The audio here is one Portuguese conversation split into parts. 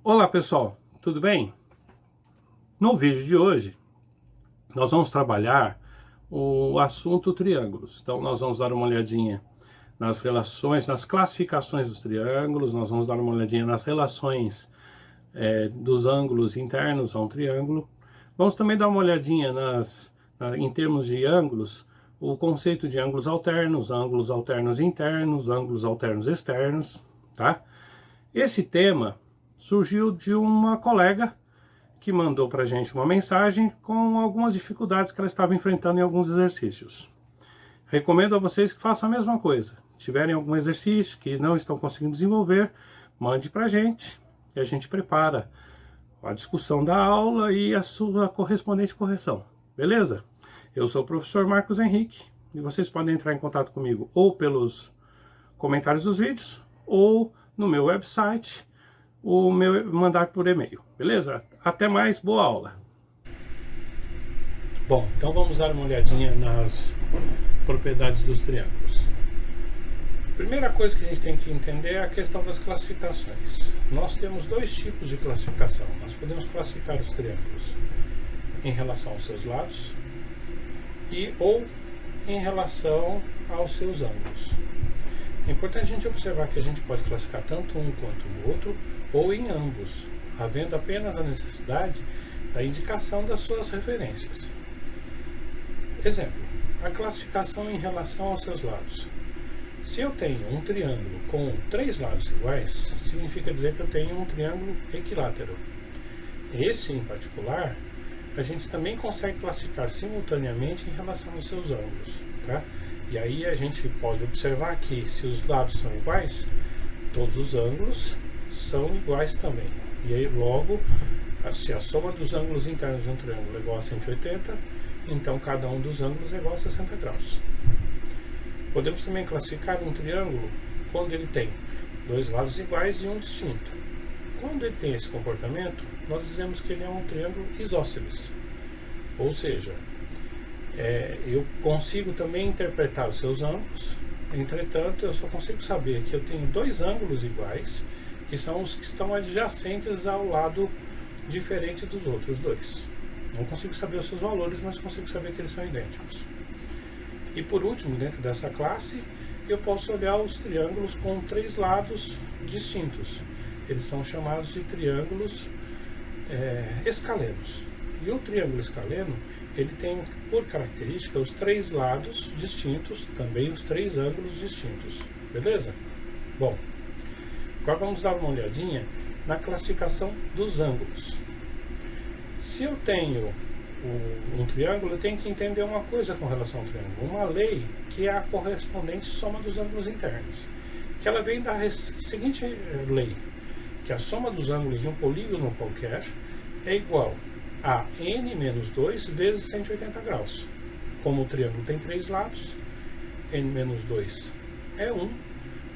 Olá pessoal, tudo bem? No vídeo de hoje nós vamos trabalhar o assunto triângulos. Então nós vamos dar uma olhadinha nas relações, nas classificações dos triângulos, nós vamos dar uma olhadinha nas relações dos ângulos internos a um triângulo. Vamos também dar uma olhadinha em termos de ângulos, o conceito de ângulos alternos internos, ângulos alternos externos, tá? Esse tema surgiu de uma colega que mandou para a gente uma mensagem com algumas dificuldades que ela estava enfrentando em alguns exercícios. Recomendo a vocês que façam a mesma coisa. Se tiverem algum exercício que não estão conseguindo desenvolver, mande para a gente e a gente prepara a discussão da aula e a sua correspondente correção. Beleza? Eu sou o professor Marcos Henrique e vocês podem entrar em contato comigo ou pelos comentários dos vídeos ou no meu website, mandar por e-mail, beleza? Até mais, boa aula! Bom, então vamos dar uma olhadinha nas propriedades dos triângulos. Primeira coisa que a gente tem que entender é a questão das classificações. Nós temos dois tipos de classificação. Nós podemos classificar os triângulos em relação aos seus lados ou em relação aos seus ângulos. É importante a gente observar que a gente pode classificar tanto um quanto o outro, ou em ambos, havendo apenas a necessidade da indicação das suas referências. Exemplo, a classificação em relação aos seus lados. Se eu tenho um triângulo com três lados iguais, significa dizer que eu tenho um triângulo equilátero. Esse, em particular, a gente também consegue classificar simultaneamente em relação aos seus ângulos, tá? E aí a gente pode observar que se os lados são iguais, todos os ângulos são iguais também. E aí logo, se a soma dos ângulos internos de um triângulo é igual a 180, então cada um dos ângulos é igual a 60 graus. Podemos também classificar um triângulo quando ele tem dois lados iguais e um distinto. Quando ele tem esse comportamento, nós dizemos que ele é um triângulo isósceles. Ou seja, eu consigo também interpretar os seus ângulos, entretanto eu só consigo saber que eu tenho dois ângulos iguais, que são os que estão adjacentes ao lado diferente dos outros dois. Não consigo saber os seus valores, mas consigo saber que eles são idênticos. E por último, dentro dessa classe, eu posso olhar os triângulos com três lados distintos. Eles são chamados de triângulos escalenos. E o triângulo escaleno, ele tem por característica os três lados distintos, também os três ângulos distintos. Beleza? Bom, agora vamos dar uma olhadinha na classificação dos ângulos. Se eu tenho um triângulo, eu tenho que entender uma coisa com relação ao triângulo. Uma lei que é a correspondente soma dos ângulos internos. Que ela vem da seguinte lei, que a soma dos ângulos de um polígono qualquer é igual a n menos 2 vezes 180 graus. Como o triângulo tem três lados, n menos 2 é 1,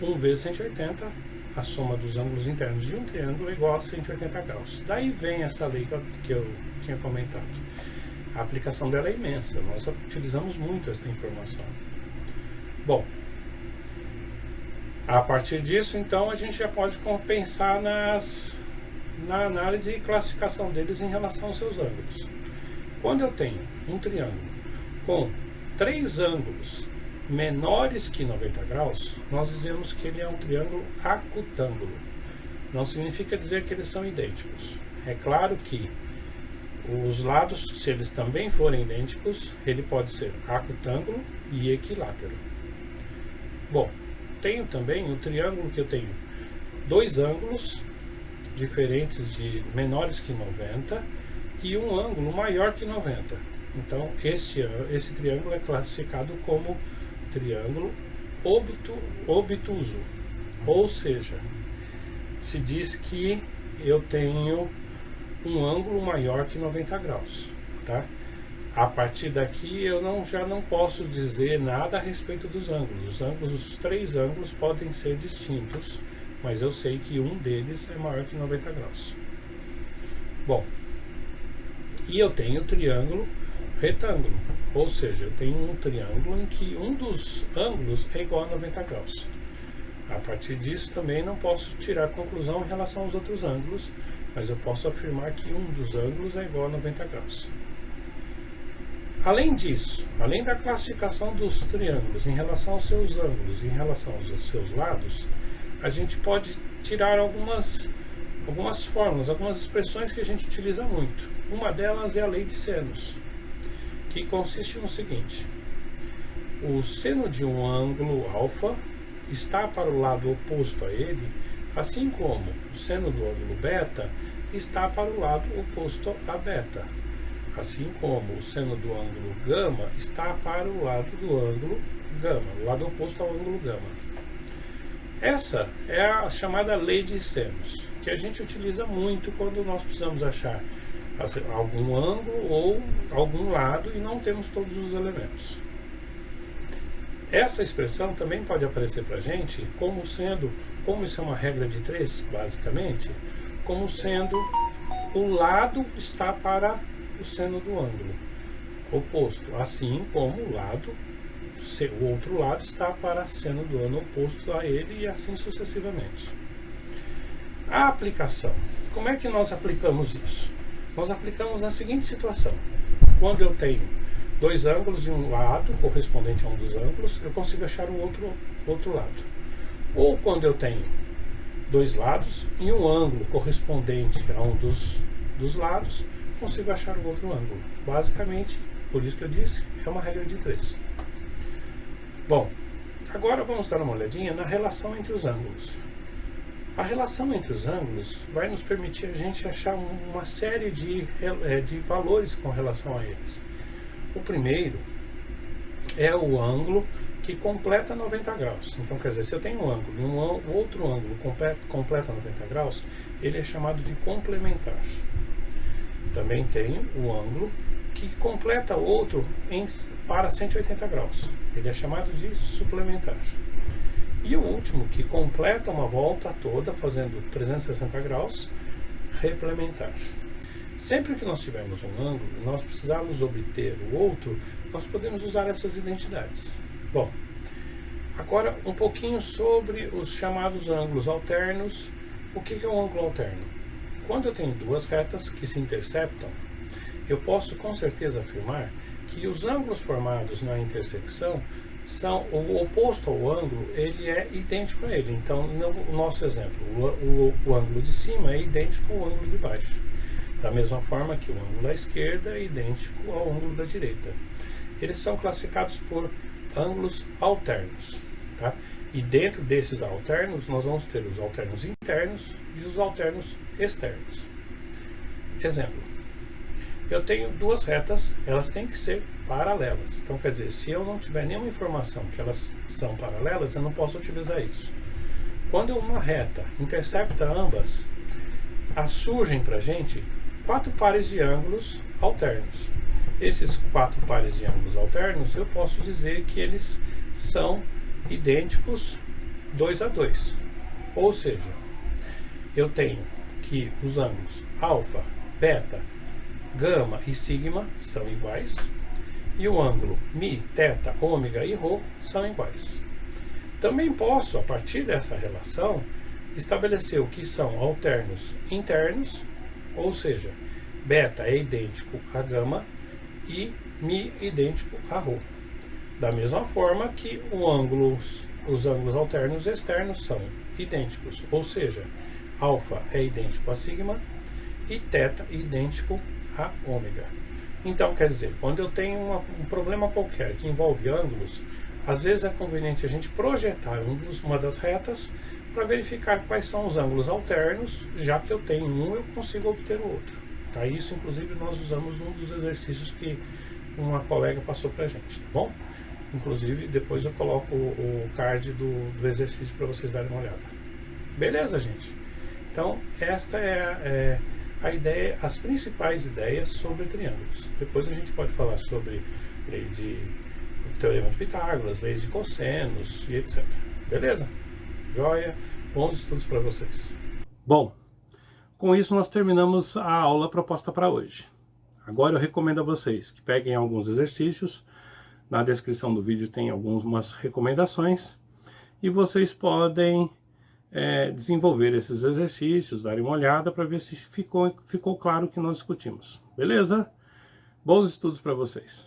1 vezes 180, a soma dos ângulos internos de um triângulo é igual a 180 graus. Daí vem essa lei que eu tinha comentado. A aplicação dela é imensa, nós utilizamos muito esta informação. Bom, a partir disso, então, a gente já pode pensar na análise e classificação deles em relação aos seus ângulos. Quando eu tenho um triângulo com três ângulos menores que 90 graus, nós dizemos que ele é um triângulo acutângulo. Não significa dizer que eles são idênticos. É claro que os lados, se eles também forem idênticos, ele pode ser acutângulo e equilátero. Bom, tenho também um triângulo que eu tenho dois ângulos diferentes de menores que 90 e um ângulo maior que 90. Então esse triângulo é classificado como triângulo obtuso, ou seja, se diz que eu tenho um ângulo maior que 90 graus, tá? A partir daqui eu já não posso dizer nada a respeito dos ângulos. Os três ângulos podem ser distintos, mas eu sei que um deles é maior que 90 graus. Bom, e eu tenho o triângulo retângulo, ou seja, eu tenho um triângulo em que um dos ângulos é igual a 90 graus. A partir disso também não posso tirar conclusão em relação aos outros ângulos, mas eu posso afirmar que um dos ângulos é igual a 90 graus. Além disso, além da classificação dos triângulos em relação aos seus ângulos e em relação aos seus lados, a gente pode tirar algumas fórmulas, algumas expressões que a gente utiliza muito. Uma delas é a lei de senos, que consiste no seguinte: o seno de um ângulo alfa está para o lado oposto a ele, assim como o seno do ângulo beta está para o lado oposto a beta, assim como o seno do ângulo gama está para o lado do ângulo gama, o lado oposto ao ângulo gama. Essa é a chamada lei de senos, que a gente utiliza muito quando nós precisamos achar algum ângulo ou algum lado e não temos todos os elementos. Essa expressão também pode aparecer para a gente como isso é uma regra de 3, basicamente, como sendo o lado está para o seno do ângulo oposto, assim como o outro lado está para o seno do ângulo oposto a ele e assim sucessivamente. A aplicação. Como é que nós aplicamos isso? Nós aplicamos na seguinte situação: quando eu tenho dois ângulos e um lado correspondente a um dos ângulos, eu consigo achar o outro lado. Ou quando eu tenho dois lados e um ângulo correspondente a um dos lados, consigo achar o outro ângulo. Basicamente, por isso que eu disse, é uma regra de 3. Bom, agora vamos dar uma olhadinha na relação entre os ângulos. A relação entre os ângulos vai nos permitir a gente achar uma série de valores com relação a eles. O primeiro é o ângulo que completa 90 graus. Então, quer dizer, se eu tenho um ângulo e um outro ângulo completa 90 graus, ele é chamado de complementar. Também tenho o ângulo que completa outro para 180 graus. Ele é chamado de suplementar. E o último, que completa uma volta toda, fazendo 360 graus, replementar. Sempre que nós tivermos um ângulo e nós precisarmos obter o outro, nós podemos usar essas identidades. Bom, agora um pouquinho sobre os chamados ângulos alternos. O que é um ângulo alterno? Quando eu tenho duas retas que se interceptam, eu posso com certeza afirmar que os ângulos formados na intersecção são o oposto ao ângulo, ele é idêntico a ele. Então, no nosso exemplo, o ângulo de cima é idêntico ao ângulo de baixo. Da mesma forma que o ângulo da esquerda é idêntico ao ângulo da direita. Eles são classificados por ângulos alternos. Tá? E dentro desses alternos, nós vamos ter os alternos internos e os alternos externos. Exemplo: eu tenho duas retas, elas têm que ser paralelas. Então, quer dizer, se eu não tiver nenhuma informação que elas são paralelas, eu não posso utilizar isso. Quando uma reta intercepta ambas, surgem para a gente 4 pares de ângulos alternos. Esses 4 pares de ângulos alternos, eu posso dizer que eles são idênticos 2 a 2. Ou seja, eu tenho que os ângulos alfa, beta, gama e sigma são iguais, e o ângulo mi, teta, ômega e rho são iguais. Também posso, a partir dessa relação, estabelecer o que são alternos internos, ou seja, beta é idêntico a gama e mi idêntico a rho. Da mesma forma que os ângulos alternos externos são idênticos, ou seja, alfa é idêntico a sigma e teta idêntico a ômega. Então, quer dizer, quando eu tenho um problema qualquer que envolve ângulos, às vezes é conveniente a gente projetar uma das retas para verificar quais são os ângulos alternos. Já que eu tenho um, eu consigo obter o outro. Tá? Isso, inclusive, nós usamos num dos exercícios que uma colega passou para a gente, tá bom? Inclusive, depois eu coloco o card do exercício para vocês darem uma olhada. Beleza, gente? Então, esta é a ideia, as principais ideias sobre triângulos. Depois a gente pode falar sobre lei de teorema de Pitágoras, leis de cossenos e etc. Beleza? Joia? Bons estudos para vocês. Bom, com isso nós terminamos a aula proposta para hoje. Agora eu recomendo a vocês que peguem alguns exercícios. Na descrição do vídeo tem algumas recomendações. e vocês podem desenvolver esses exercícios, darem uma olhada para ver se ficou claro o que nós discutimos. Beleza? Bons estudos para vocês!